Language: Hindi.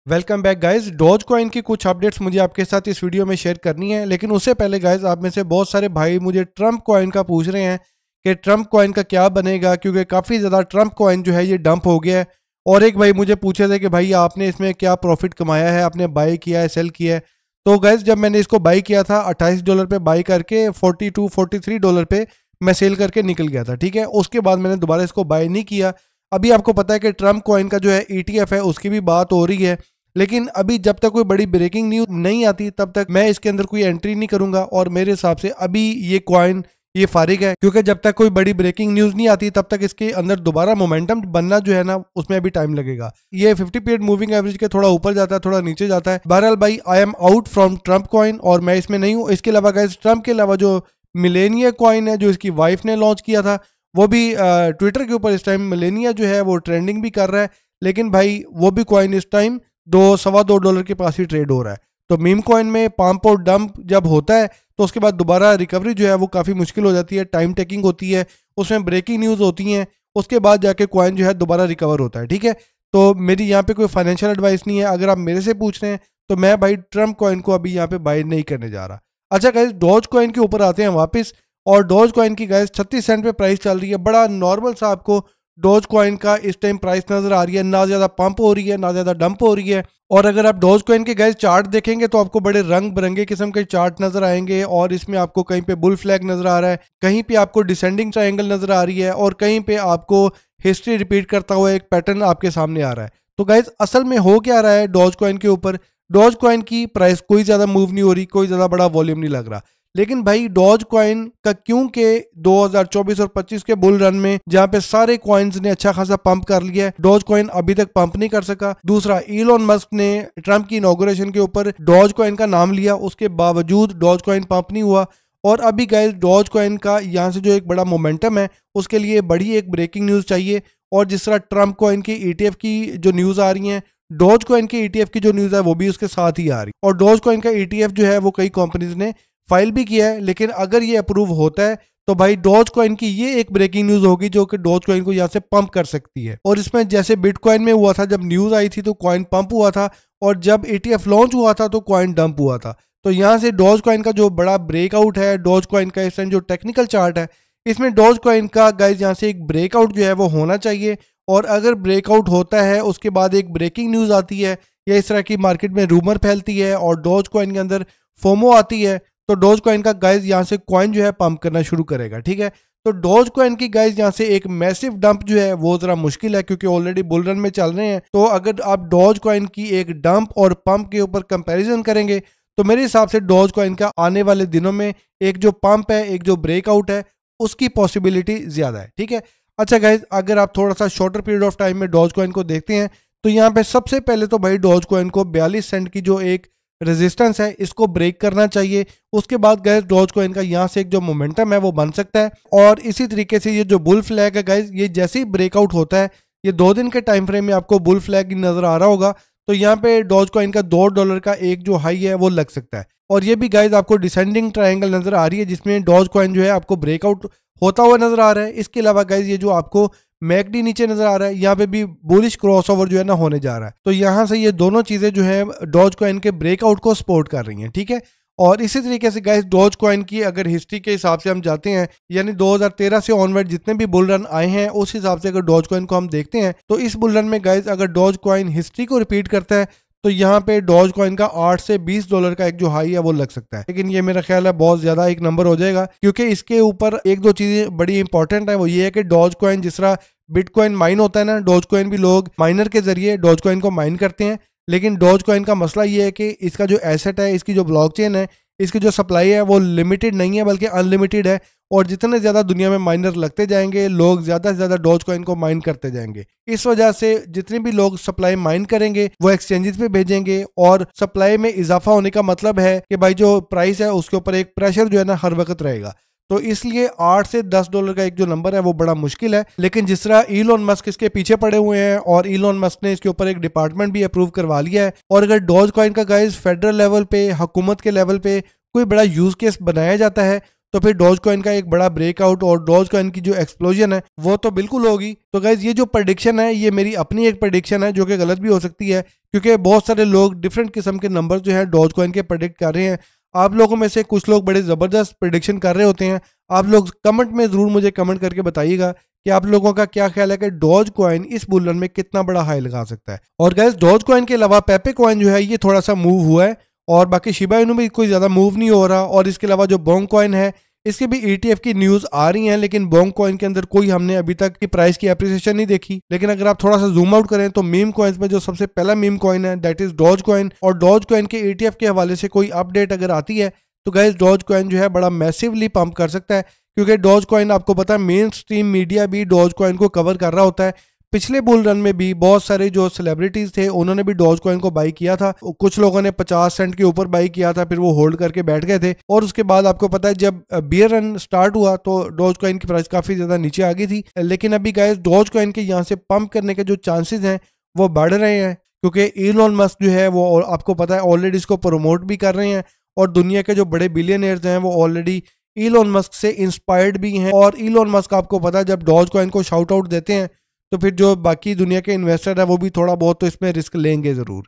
Welcome back guys. Dogecoin की कुछ अपडेट्स मुझे आपके साथ इस वीडियो में शेयर करनी है, लेकिन उससे पहले गाइस आप में से बहुत सारे भाई मुझे ट्रम्प कॉइन का पूछ रहे हैं कि ट्रम्प कॉइन का क्या बनेगा, क्योंकि काफ़ी ज़्यादा ट्रम्प कॉइन जो है ये डंप हो गया है। और एक भाई मुझे पूछे थे कि भाई आपने इसमें क्या प्रॉफिट कमाया है, आपने बाई किया है, सेल किया है। तो गाइस जब मैंने इसको बाई किया था $28 पे बाई करके $42-43 पे मैं सेल करके निकल गया था, ठीक है। उसके बाद मैंने दोबारा इसको बाई नहीं किया। अभी आपको पता है कि ट्रम्प कॉइन का जो है ETF है उसकी भी बात हो रही है, लेकिन अभी जब तक कोई बड़ी ब्रेकिंग न्यूज नहीं आती तब तक मैं इसके अंदर कोई एंट्री नहीं करूंगा। और मेरे हिसाब से अभी ये कॉइन ये फारिग है, क्योंकि जब तक कोई बड़ी ब्रेकिंग न्यूज नहीं आती तब तक इसके अंदर दोबारा मोमेंटम बनना जो है ना उसमें अभी टाइम लगेगा। ये 50 पीरियड मूविंग एवरेज के थोड़ा ऊपर जाता है, थोड़ा नीचे जाता है। बहरहाल भाई I am out from Trump coin और मैं इसमें नहीं हूँ। इसके अलावा गाइस ट्रम्प के अलावा जो मिलेनिया कॉइन है जो इसकी वाइफ ने लॉन्च किया था वो भी ट्विटर के ऊपर इस टाइम मिलेनिया जो है वो ट्रेंडिंग भी कर रहा है, लेकिन भाई वो भी कॉइन इस टाइम $2.25 के पास ही ट्रेड हो रहा है। तो मीम कॉइन में पंप और डंप जब होता है तो उसके बाद दोबारा रिकवरी जो है वो काफ़ी मुश्किल हो जाती है, टाइम टेकिंग होती है, उसमें ब्रेकिंग न्यूज़ होती हैं, उसके बाद जाके कॉइन जो है दोबारा रिकवर होता है, ठीक है। तो मेरी यहाँ पे कोई फाइनेंशियल एडवाइस नहीं है। अगर आप मेरे से पूछ रहे हैं तो मैं भाई ट्रम्प कॉइन को अभी यहाँ पे बाय नहीं करने जा रहा। अच्छा गाइस, डॉज कॉइन के ऊपर आते हैं वापस। और डॉज कॉइन की गाइस 36 सेंट पे प्राइस चल रही है। बड़ा नॉर्मल सा आपको डॉज कॉइन का इस टाइम प्राइस नजर आ रही है, ना ज्यादा पंप हो रही है ना ज्यादा डंप हो रही है। और अगर आप डॉज कॉइन के गाइस चार्ट देखेंगे तो आपको बड़े रंग बिरंगे किस्म के चार्ट नजर आएंगे, और इसमें आपको कहीं पे बुल फ्लैग नजर आ रहा है, कहीं पे आपको डिसेंडिंग ट्रायंगल नजर आ रही है, और कहीं पे आपको हिस्ट्री रिपीट करता हुआ एक पैटर्न आपके सामने आ रहा है। तो गाइस असल में हो क्या रहा है डॉज कॉइन के ऊपर, डॉज कॉइन की प्राइस कोई ज्यादा मूव नहीं हो रही, कोई ज्यादा बड़ा वॉल्यूम नहीं लग रहा। लेकिन भाई डॉज कॉइन का क्योंकि 2024 और 25 के बुल रन में जहां पे सारे कॉइन्स ने अच्छा खासा पंप कर लिया है, डॉज कॉइन अभी तक पंप नहीं कर सका। दूसरा, इलोन मस्क ने ट्रम्प की इनॉग्रेशन के ऊपर डॉज कॉइन का नाम लिया, उसके बावजूद डॉज कॉइन पंप नहीं हुआ। और अभी गाइस डॉज कॉइन का यहाँ से जो एक बड़ा मोमेंटम है उसके लिए बड़ी एक ब्रेकिंग न्यूज चाहिए। और जिस तरह ट्रम्प कॉइन की ETF की जो न्यूज आ रही है, डॉज कॉइन की ETF की जो न्यूज है वो भी उसके साथ ही आ रही है। और डॉज कॉइन का ETF जो है वो कई कंपनीज ने फाइल भी किया है, लेकिन अगर ये अप्रूव होता है तो भाई डॉज कॉइन की ये एक ब्रेकिंग न्यूज होगी जो कि डॉज कॉइन को यहाँ से पंप कर सकती है। और इसमें जैसे बिटकॉइन में हुआ था, जब न्यूज आई थी तो कॉइन पंप हुआ था, और जब ETF लॉन्च हुआ था तो कॉइन डंप हुआ था। तो यहाँ से डॉज कॉइन का जो बड़ा ब्रेकआउट है, डॉज कॉइन का इस टाइम जो टेक्निकल चार्ट है इसमें डॉज कॉइन का गाइज यहाँ से एक ब्रेकआउट जो है वो होना चाहिए। और अगर ब्रेकआउट होता है उसके बाद एक ब्रेकिंग न्यूज आती है या इस तरह की मार्केट में रूमर फैलती है और डॉज कॉइन के अंदर फोमो आती है, तो डॉज कॉइन का गाइज यहाँ से कॉइन जो है पंप करना शुरू करेगा, ठीक है। तो डॉज कॉइन की गाइज यहाँ से एक मैसिव डंप जो है वो जरा मुश्किल है, क्योंकि ऑलरेडी बुल रन में चल रहे हैं। तो अगर आप डॉज कॉइन की एक डंप और पंप के ऊपर कंपैरिजन करेंगे तो मेरे हिसाब से डॉज कॉइन का आने वाले दिनों में एक जो पंप है, एक जो ब्रेकआउट है, उसकी पॉसिबिलिटी ज्यादा है, ठीक है। अच्छा गाइज, अगर आप थोड़ा सा शॉर्टर पीरियड ऑफ टाइम में डॉज कॉइन को देखते हैं तो यहाँ पे सबसे पहले तो भाई डॉज कॉइन को 42 सेंट की जो एक रेजिस्टेंस है इसको ब्रेक करना चाहिए। उसके बाद गाइज डॉज कॉइन का यहाँ से एक जो मोमेंटम है वो बन सकता है। और इसी तरीके से ये जो बुल फ्लैग है गाइज, ये जैसे ही ब्रेकआउट होता है, ये 2 दिन के टाइम फ्रेम में आपको बुल फ्लैग नजर आ रहा होगा, तो यहाँ पे डॉज कॉइन का $2 का एक जो हाई है वो लग सकता है। और ये भी गाइज आपको डिसेंडिंग ट्रायंगल नजर आ रही है जिसमें डॉज कॉइन जो है आपको ब्रेकआउट होता हुआ नजर आ रहा है। इसके अलावा गाइज ये जो आपको मैकडी नीचे नजर आ रहा है, यहाँ पे भी बुलिश क्रॉसओवर जो है ना होने जा रहा है। तो यहाँ से ये दोनों चीजें जो है डॉज कॉइन के ब्रेकआउट को सपोर्ट कर रही हैं, ठीक है। और इसी तरीके से गाइस डॉज कॉइन की अगर हिस्ट्री के हिसाब से हम जाते हैं, यानी 2013 से ऑनवर्ड जितने भी बुल रन आए हैं उस हिसाब से अगर डॉज कॉइन को हम देखते हैं तो इस बुल रन में गाइस अगर डॉज कॉइन हिस्ट्री को रिपीट करता है तो यहाँ पे डॉज कॉइन का $8 से $20 का एक जो हाई है वो लग सकता है। लेकिन ये मेरा ख्याल है बहुत ज्यादा एक नंबर हो जाएगा, क्योंकि इसके ऊपर एक दो चीजें बड़ी इंपॉर्टेंट है। वो ये है कि डॉज कॉइन जिस तरह बिटकॉइन माइन होता है ना, डॉज कॉइन भी लोग माइनर के जरिए डॉज कॉइन को माइन करते हैं। लेकिन डॉज कॉइन का मसला ये है कि इसका जो एसेट है, इसकी जो ब्लॉकचेन है, इसकी जो सप्लाई है वो लिमिटेड नहीं है बल्कि अनलिमिटेड है। और जितने ज्यादा दुनिया में माइनर लगते जाएंगे, लोग ज्यादा से ज्यादा डॉज कॉइन को माइन करते जाएंगे। इस वजह से जितने भी लोग सप्लाई माइन करेंगे वो एक्सचेंजेस पे भेजेंगे, और सप्लाई में इजाफा होने का मतलब है कि भाई जो प्राइस है उसके ऊपर एक प्रेशर जो है ना हर वक्त रहेगा। तो इसलिए $8 से $10 का एक जो नंबर है वो बड़ा मुश्किल है। लेकिन जिस तरह इलोन मस्क इसके पीछे पड़े हुए हैं और इलोन मस्क ने इसके ऊपर एक डिपार्टमेंट भी अप्रूव करवा लिया है, और अगर डॉज कॉइन का गाइस फेडरल लेवल पे, हुकूमत के लेवल पे कोई बड़ा यूज केस बनाया जाता है तो फिर डॉज कॉइन का एक बड़ा ब्रेकआउट और डॉज कॉइन की जो एक्सप्लोजन है वो तो बिल्कुल होगी। तो गाइज ये जो प्रेडिक्शन है ये मेरी अपनी एक प्रेडिक्शन है जो कि गलत भी हो सकती है, क्योंकि बहुत सारे लोग डिफरेंट किस्म के नंबर जो है डॉज कॉइन के प्रेडिक्ट कर रहे हैं। आप लोगों में से कुछ लोग बड़े ज़बरदस्त प्रेडिक्शन कर रहे होते हैं। आप लोग कमेंट में ज़रूर मुझे कमेंट करके बताइएगा कि आप लोगों का क्या ख्याल है कि डॉज कॉइन इस बुल रन में कितना बड़ा हाई लगा सकता है। और गाइस डॉज कॉइन के अलावा पेपे कॉइन जो है ये थोड़ा सा मूव हुआ है, और बाकी शिबा इनू भी कोई ज़्यादा मूव नहीं हो रहा। और इसके अलावा जो बोंग कॉइन है इसके भी ETF की न्यूज़ आ रही हैं, लेकिन बोंग कॉइन के अंदर कोई हमने अभी तक की प्राइस की एप्रिसिएशन नहीं देखी। लेकिन अगर आप थोड़ा सा जूम आउट करें तो मीम कॉइन्स में जो सबसे पहला मीम कॉइन है दैट इज डॉज कॉइन, और डॉज कॉइन के ETF के हवाले से कोई अपडेट अगर आती है तो गाइस डॉज कॉइन जो है बड़ा मैसिवली पंप कर सकता है, क्योंकि डॉज कॉइन आपको पता है मेन स्ट्रीम मीडिया भी डॉज कॉइन को कवर कर रहा होता है। पिछले बुल रन में भी बहुत सारे जो सेलिब्रिटीज थे उन्होंने भी डॉज कॉइन को बाई किया था। कुछ लोगों ने 50 सेंट के ऊपर बाई किया था, फिर वो होल्ड करके बैठ गए थे। और उसके बाद आपको पता है जब बियर रन स्टार्ट हुआ तो डॉज कॉइन की प्राइस काफी ज्यादा नीचे आ गई थी। लेकिन अभी गाइस डॉज कॉइन के यहाँ से पंप करने के जो चांसेस हैं वो बढ़ रहे हैं, क्योंकि इलॉन मस्क जो है वो आपको पता है ऑलरेडी इसको प्रमोट भी कर रहे हैं, और दुनिया के जो बड़े बिलियनियर्स हैं वो ऑलरेडी इलॉन मस्क से इंस्पायर्ड भी हैं। और इलॉन मस्क आपको पता है जब डॉज कॉइन को शाउट आउट देते हैं तो फिर जो बाकी दुनिया के इन्वेस्टर है वो भी थोड़ा बहुत तो इसमें रिस्क लेंगे जरूर।